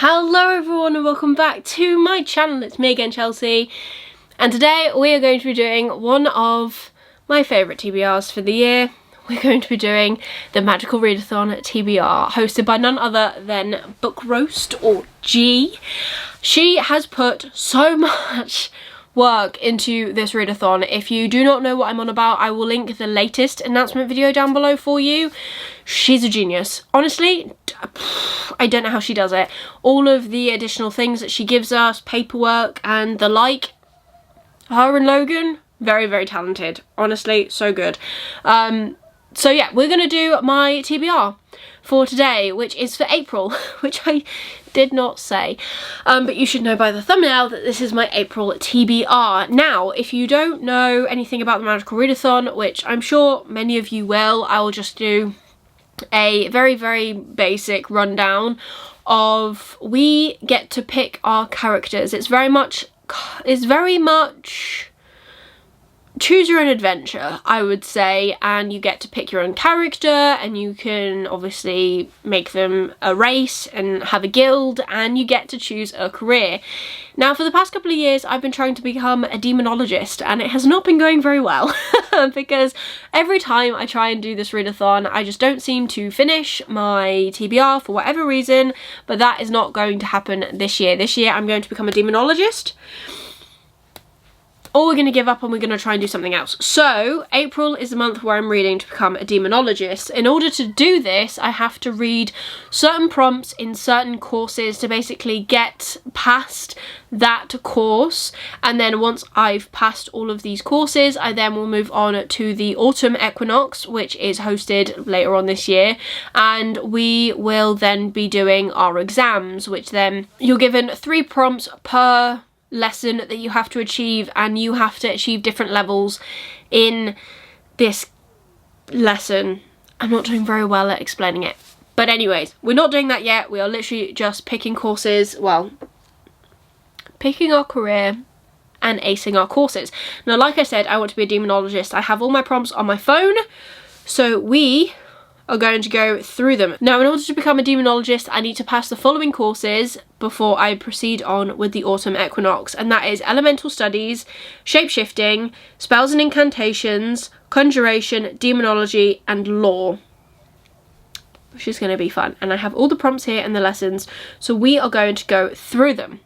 Hello everyone and welcome back to my channel. It's me again, Chelsea, and today we are going to be doing one of my favourite TBRs for the year. We're going to be doing the Magical Readathon TBR, hosted by none other than Book Roast, or G. She has put so much work into this readathon. If you do not know what I'm on about, I will link the latest announcement video down below for you. She's a genius. Honestly, I don't know how she does it. All of the additional things that she gives us, paperwork and the like, her and Logan, very, very talented. Honestly, so good. So yeah, we're gonna do my TBR for today, which is for April, which I did not say, but you should know by the thumbnail that this is my April TBR. Now, if you don't know anything about the Magical Readathon, which I'm sure many of you will, I will just do a very, very basic rundown of, we get to pick our characters. It's very much choose your own adventure, I would say, and you get to pick your own character, and you can obviously make them a race and have a guild, and you get to choose a career. Now, for the past couple of years, I've been trying to become a demonologist, and it has not been going very well because every time I try and do this readathon, I just don't seem to finish my TBR for whatever reason, but that is not going to happen this year. This year, I'm going to become a demonologist, or we're going to give up and we're going to try and do something else. So April is the month where I'm reading to become a demonologist. In order to do this, I have to read certain prompts in certain courses to basically get past that course, and then once I've passed all of these courses, I then will move on to the autumn equinox, which is hosted later on this year, and we will then be doing our exams, which then you're given 3 prompts per lesson that you have to achieve, and you have to achieve different levels in this lesson. I'm not doing very well at explaining it, but anyways, we're not doing that yet. We are literally just picking courses, well, picking our career and acing our courses. Now, like I said, I want to be a demonologist. I have all my prompts on my phone, so we are going to go through them. Now, in order to become a demonologist, I need to pass the following courses before I proceed on with the autumn equinox, and that is Elemental Studies, Shapeshifting, Spells and Incantations, Conjuration, Demonology, and Law, which is going to be fun. And I have all the prompts here and the lessons, so we are going to go through them.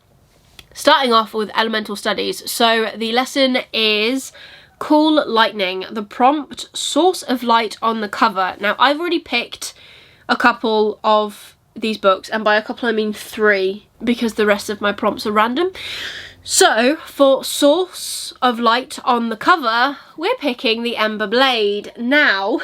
Starting off with Elemental Studies. So the lesson is Cool Lightning. The prompt, Source of Light on the cover. Now, I've already picked a couple of these books, and by a couple I mean 3, because the rest of my prompts are random. So for Source of Light on the cover, we're picking the Ember Blade. Now,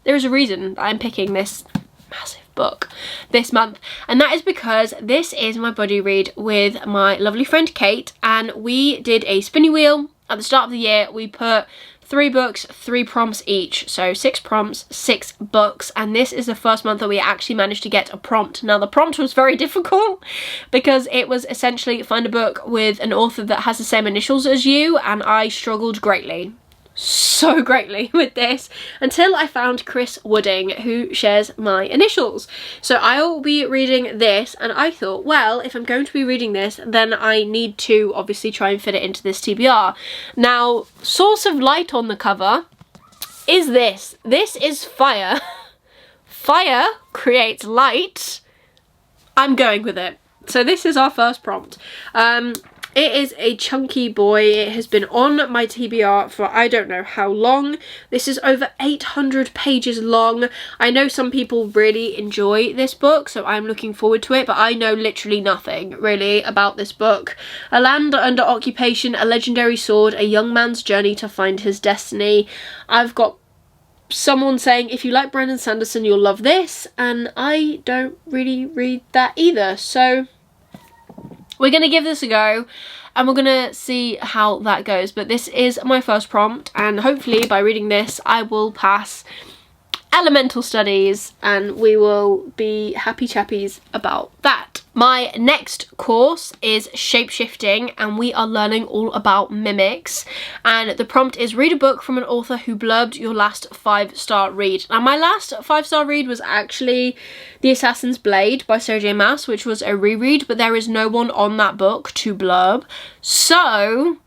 there is a reason I'm picking this massive book this month, and that is because this is my buddy read with my lovely friend Kate, and we did a spinny wheel. At the start of the year, we put 3 books, 3 prompts each. So 6 prompts, 6 books. And this is the first month that we actually managed to get a prompt. Now, the prompt was very difficult because it was essentially find a book with an author that has the same initials as you. And I struggled greatly. So greatly with this until I found Chris Wooding, who shares my initials. So I will be reading this, and I thought, well, if I'm going to be reading this, then I need to obviously try and fit it into this TBR. Now, Source of Light on the cover is this. This is fire. Fire creates light. I'm going with it. So this is our first prompt. It is a chunky boy. It has been on my TBR for I don't know how long. This is over 800 pages long. I know some people really enjoy this book, so I'm looking forward to it, but I know literally nothing really about this book. A land under occupation, a legendary sword, a young man's journey to find his destiny. I've got someone saying, if you like Brandon Sanderson, you'll love this, and I don't really read that either, so we're going to give this a go, and we're going to see how that goes. But this is my first prompt, and hopefully by reading this I will pass elemental studies, and we will be happy chappies about that. My next course is Shapeshifting, and we are learning all about mimics, and the prompt is read a book from an author who blurbed your last 5-star read. Now my last 5-star read was actually The Assassin's Blade by Sarah J Maas, which was a reread, but there is no one on that book to blurb, so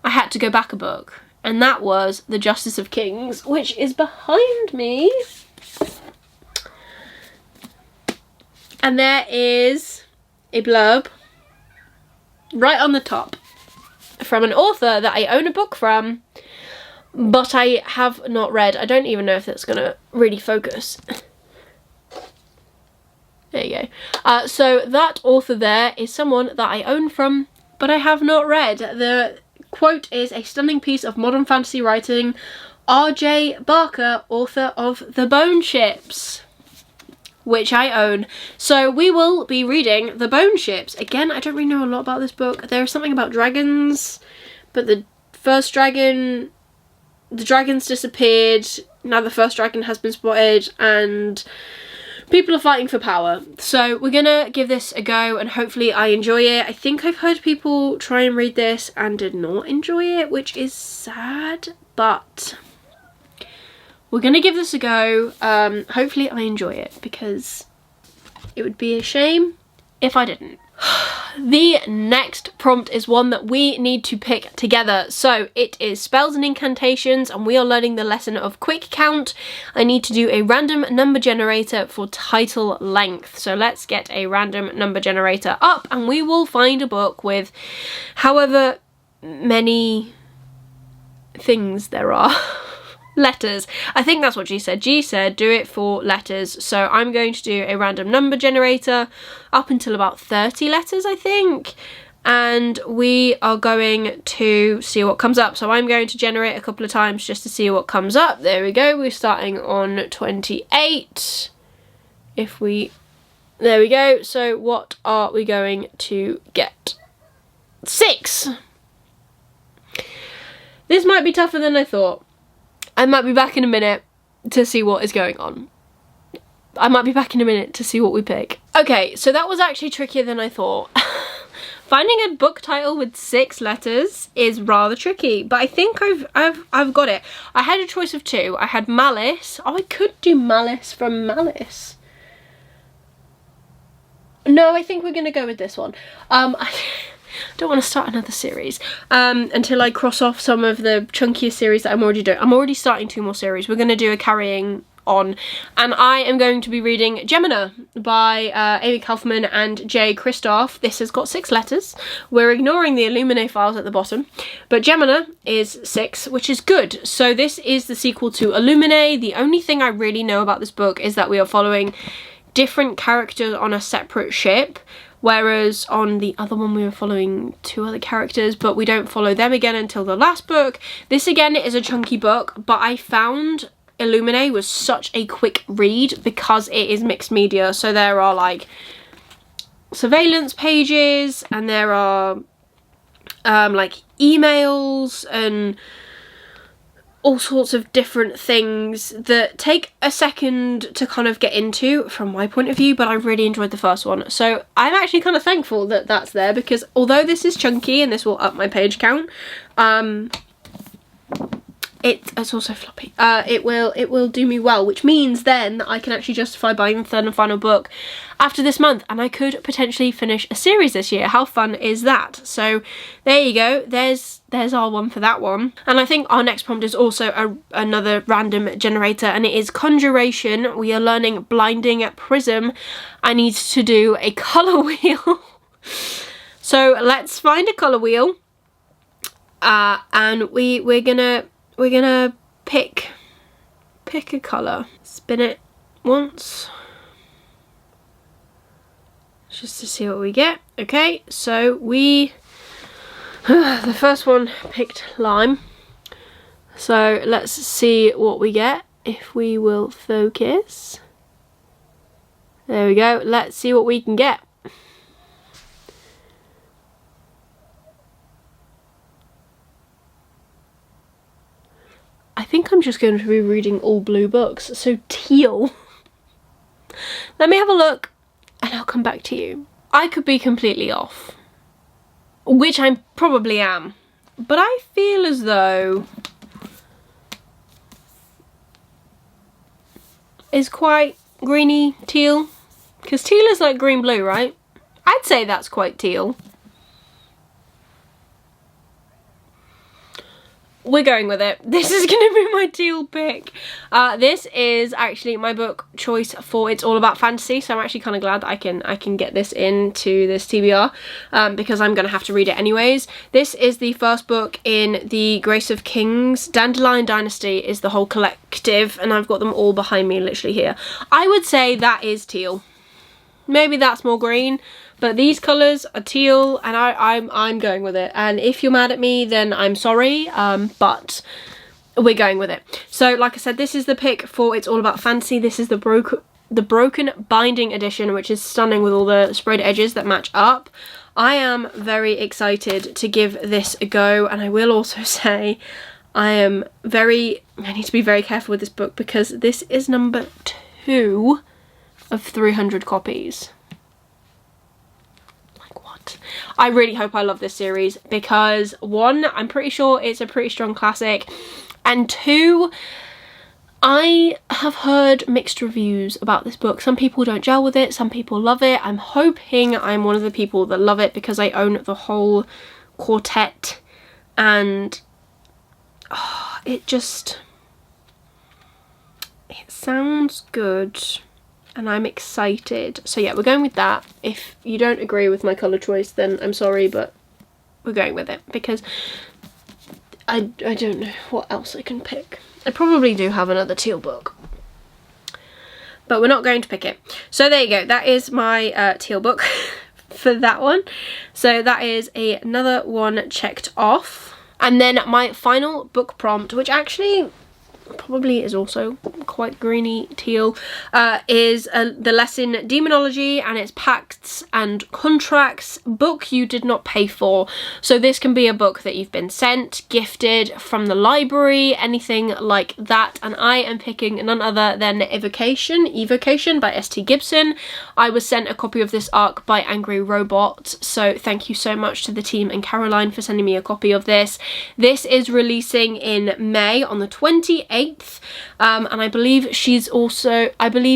I had to go back a book, and that was The Justice of Kings, which is behind me. And there is a blurb right on the top from an author that I own a book from, but I have not read. I don't even know if that's gonna really focus. There you go. So that author there is someone that I own from, but I have not read. The quote is a stunning piece of modern fantasy writing. R.J. Barker, author of The Bone Ships, which I own. So we will be reading The Bone Ships. Again, I don't really know a lot about this book. There is something about dragons, but the first dragon, the dragons disappeared. Now the first dragon has been spotted, and people are fighting for power. So we're gonna give this a go, and hopefully I enjoy it. I think I've heard people try and read this and did not enjoy it, which is sad, but we're gonna give this a go. Hopefully I enjoy it, because it would be a shame if I didn't. The next prompt is one that we need to pick together. So it is spells and incantations, and we are learning the lesson of quick count. I need to do a random number generator for title length. So let's get a random number generator up, and we will find a book with however many things there are. Letters. I think that's what G said. G said do it for letters. So I'm going to do a random number generator up until about 30 letters, I think. And we are going to see what comes up. So I'm going to generate a couple of times just to see what comes up. There we go. We're starting on 28. There we go. So what are we going to get? 6. This might be tougher than I thought. I might be back in a minute to see what is going on. I might be back in a minute to see what we pick. Okay, so that was actually trickier than I thought. Finding a book title with 6 letters is rather tricky, but I think I've got it. I had a choice of 2. I had Malice. Oh, I could do Malice from Malice. No, I think we're gonna go with this one. I don't want to start another series until I cross off some of the chunkier series that I'm already doing. I'm already starting 2 more series. We're going to do a carrying on, and I am going to be reading Gemina by Amy Kaufman and Jay Kristoff. This has got 6 letters. We're ignoring the Illuminae files at the bottom, but Gemina is 6, which is good. So this is the sequel to Illuminae. The only thing I really know about this book is that we are following different characters on a separate ship, whereas on the other one we were following 2 other characters, but we don't follow them again until the last book. This again is a chunky book, but I found Illuminae was such a quick read because it is mixed media. So there are like surveillance pages, and there are like emails and all sorts of different things that take a second to kind of get into from my point of view, but I really enjoyed the first one. So I'm actually kind of thankful that that's there, because although this is chunky and this will up my page count, it's also floppy. It will do me well, which means then I can actually justify buying the 3rd and final book after this month, and I could potentially finish a series this year. How fun is that? So there you go. There's our one for that one. And I think our next prompt is also another random generator, and it is Conjuration. We are learning Blinding Prism. I need to do a colour wheel. So let's find a colour wheel, and we're gonna pick a colour. Spin it once just to see what we get. Okay, so we the first one picked lime, so let's see what we get. If we will focus, there we go. Let's see what we can get. I I think I'm just going to be reading all blue books, so teal. Let me have a look and I'll come back to you. I could be completely off, which I probably am, but I feel as though it's quite greeny teal, because teal is like green blue, right? I'd say that's quite teal. We're going with it. This is going to be my teal pick. This is actually my book choice for It's All About Fantasy, so I'm actually kind of glad that I can get this into this TBR, because I'm going to have to read it anyways. This is the first book in the Grace of Kings. Dandelion Dynasty is the whole collective, and I've got them all behind me literally here. I would say that is teal. Maybe that's more green, but these colours are teal, and I'm going with it. And if you're mad at me, then I'm sorry, but we're going with it. So like I said, this is the pick for It's All About Fantasy. This is the broken binding edition, which is stunning with all the sprayed edges that match up. I am very excited to give this a go, and I will also say I need to be very careful with this book, because this is number 2 of 300 copies. Like, what? I really hope I love this series, because 1, I'm pretty sure it's a pretty strong classic, and 2, I have heard mixed reviews about this book. Some people don't gel with it, some people love it. I'm hoping I'm one of the people that love it, because I own the whole quartet, and it sounds good. And I'm excited. So yeah, we're going with that. If you don't agree with my colour choice, then I'm sorry, but we're going with it, because I don't know what else I can pick. I probably do have another teal book, but we're not going to pick it. So there you go. That is my teal book for that one. So that is another one checked off. And then my final book prompt, which actually probably is also quite greeny teal, is the lesson Demonology and its Pacts and Contracts, book you did not pay for. So this can be a book that you've been sent, gifted from the library, anything like that, and I am picking none other than Evocation by S.T. Gibson. I was sent a copy of this arc by Angry Robot, so thank you so much to the team and Caroline for sending me a copy of this. This is releasing in May on the 28th. And I believe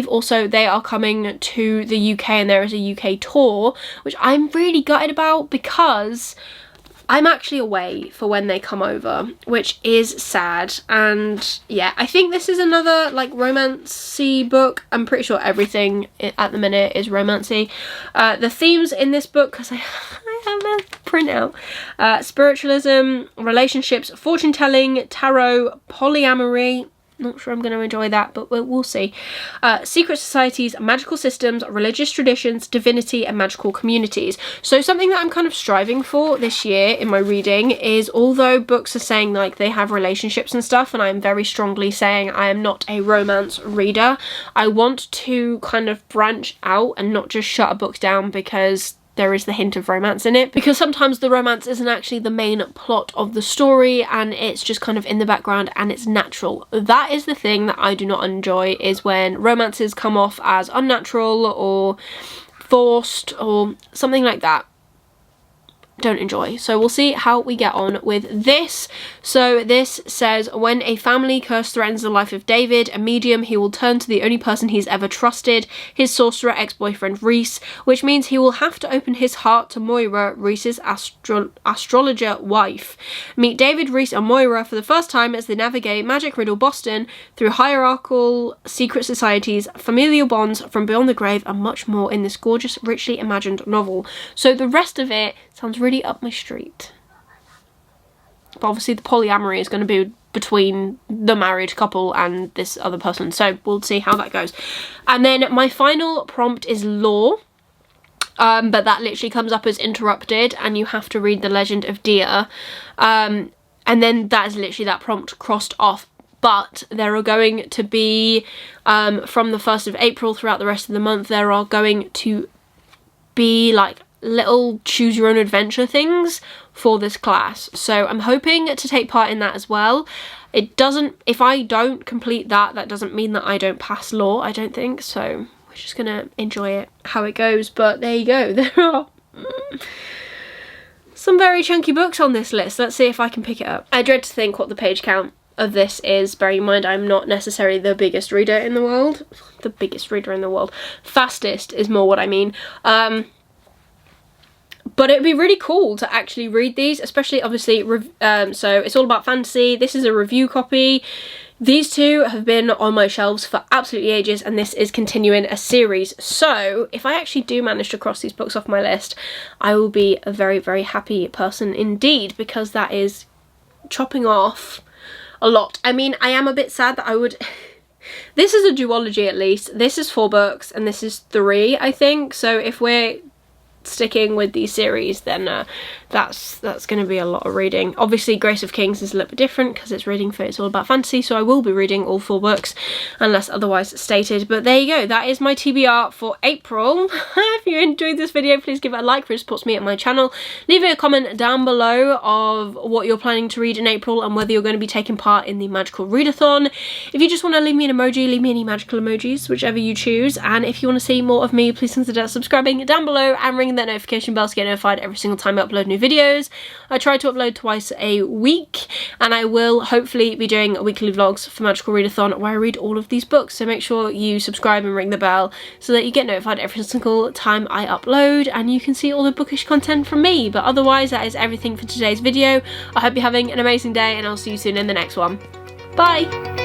also they are coming to the UK, and there is a UK tour, which I'm really gutted about, because I'm actually away for when they come over, which is sad. And yeah, I think this is another like romancy book. I'm pretty sure everything at the minute is romancy. The themes in this book, because I have a printout: spiritualism, relationships, fortune telling, tarot, polyamory. Not sure I'm going to enjoy that, but we'll see. Secret societies, magical systems, religious traditions, divinity, and magical communities. So something that I'm kind of striving for this year in my reading is, although books are saying like they have relationships and stuff, and I'm very strongly saying I am not a romance reader, I want to kind of branch out and not just shut a book down because there is the hint of romance in it, because sometimes the romance isn't actually the main plot of the story, and it's just kind of in the background and it's natural. That is the thing that I do not enjoy, is when romances come off as unnatural or forced or something like that. Don't enjoy. So we'll see how we get on with this. So this says, when a family curse threatens the life of David, a medium, he will turn to the only person he's ever trusted, his sorcerer ex-boyfriend Reese, which means he will have to open his heart to Moira, Reese's astrologer wife. Meet David, Reese and Moira for the first time as they navigate Magic Riddle Boston through hierarchical secret societies, familial bonds from beyond the grave, and much more in this gorgeous, richly imagined novel. So the rest of it sounds really up my street. But obviously the polyamory is going to be between the married couple and this other person, so we'll see how that goes. And then my final prompt is lore, but that literally comes up as interrupted, and you have to read The Legend of Deer, and then that is literally that prompt crossed off. But there are going to be, from the 1st of April throughout the rest of the month, there are going to be like little choose your own adventure things for this class, so I'm hoping to take part in that as well. It doesn't, if I don't complete that, that doesn't mean that I don't pass law, I don't think, so we're just gonna enjoy it how it goes. But there you go, there are some very chunky books on this list. Let's see if I can pick it up. I dread to think what the page count of this is, bearing in mind I'm not necessarily the biggest reader in the world. The biggest reader in the world. Fastest is more what I mean. But it would be really cool to actually read these, especially obviously, so it's all about fantasy. This is a review copy. These two have been on my shelves for absolutely ages, and this is continuing a series. So if I actually do manage to cross these books off my list, I will be a very, very happy person indeed, because that is chopping off a lot. I mean, I am a bit sad that I would... This is a duology at least. This is 4 books and this is 3, I think. So if we're sticking with these series, then that's going to be a lot of reading. Obviously Grace of Kings is a little bit different because it's reading for It's All About Fantasy, so I will be reading all 4 books unless otherwise stated. But there you go, that is my TBR for April. If you enjoyed this video, please give it a like, for it supports me and my channel. Leave a comment down below of what you're planning to read in April and whether you're going to be taking part in the magical readathon. If you just want to leave me an emoji, leave me any magical emojis, whichever you choose. And if you want to see more of me, please consider subscribing down below and ringing that notification bell to get notified every single time I upload new videos. I try to upload twice a week, and I will hopefully be doing weekly vlogs for Magical Readathon where I read all of these books, so make sure you subscribe and ring the bell so that you get notified every single time I upload and you can see all the bookish content from me. But otherwise, that is everything for today's video. I hope you're having an amazing day and I'll see you soon in the next one. Bye!